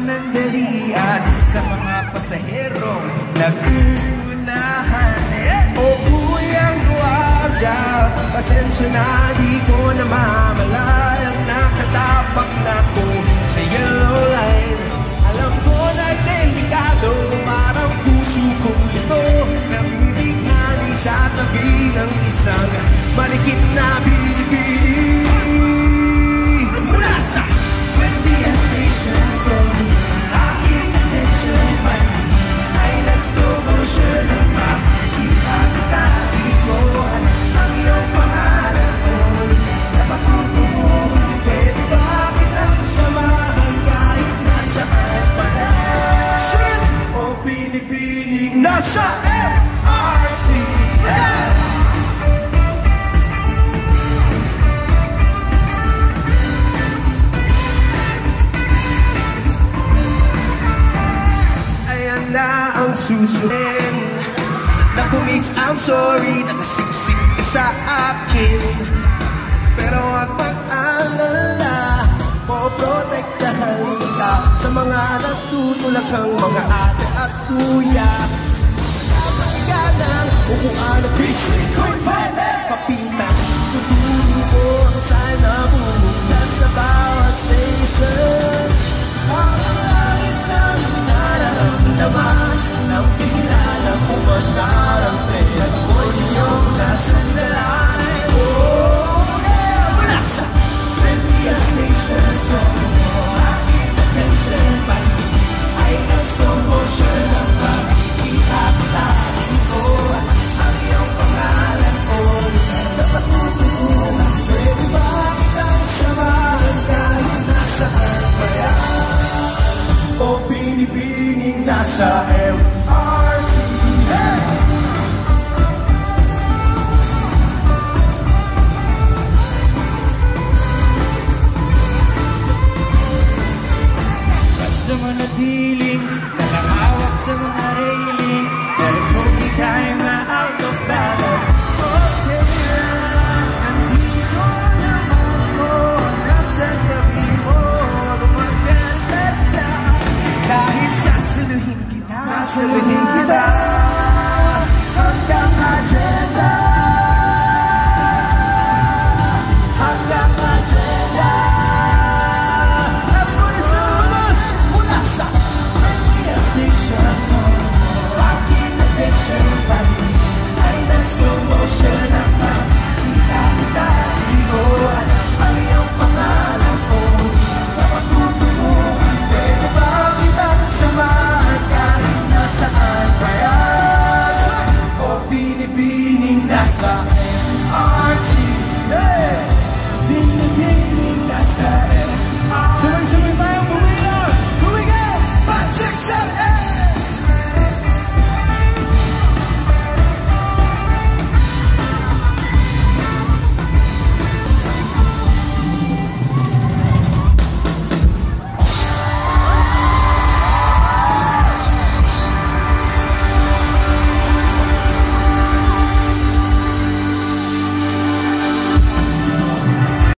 panandalian sa mga pasaherong nag-uunahan. O kuyang guardia, pasensya na, di ko na mamalayang nakatapak na ko sa yellow line. Alam ko na delikado, parang puso kong ito nabibighani sa tabi ng isang malikit na binibini. Mula sa Buendia Station, so aking attention man ay nag-slow motion ng makikita kita. Di ko ang iyong pangalan ko, napatutunan. Pwede ba kitang samahan kahit nasaan pa na? O pinipiling nasa MRC. Ayan na ang susunod. Naku miss, I'm sorry, nakasiksik ka sa akin. Pero wag mag-alala, poprotektahan ka sa mga nagtutulakang mga ate at kuya. Dapat ka ng upuan at bisig ko'y pwede kapitang tuturo ko sa'y nabumunta sa bawat station. Ang langit ng nararamdaman ng bigla na kumandar ang tren at ako'y iyong nasundalan. Oh, yeah! Mula sa Buendia Station, so aking attention pa ay slow motion ang pagkikita kita. Ko ang iyong pangalan ko, napatutunan. Pwede ba kitang samahan kahit nasaan pa yan? O pinipining nasa MRC. Basta manatiling nakahawak sa mga railing.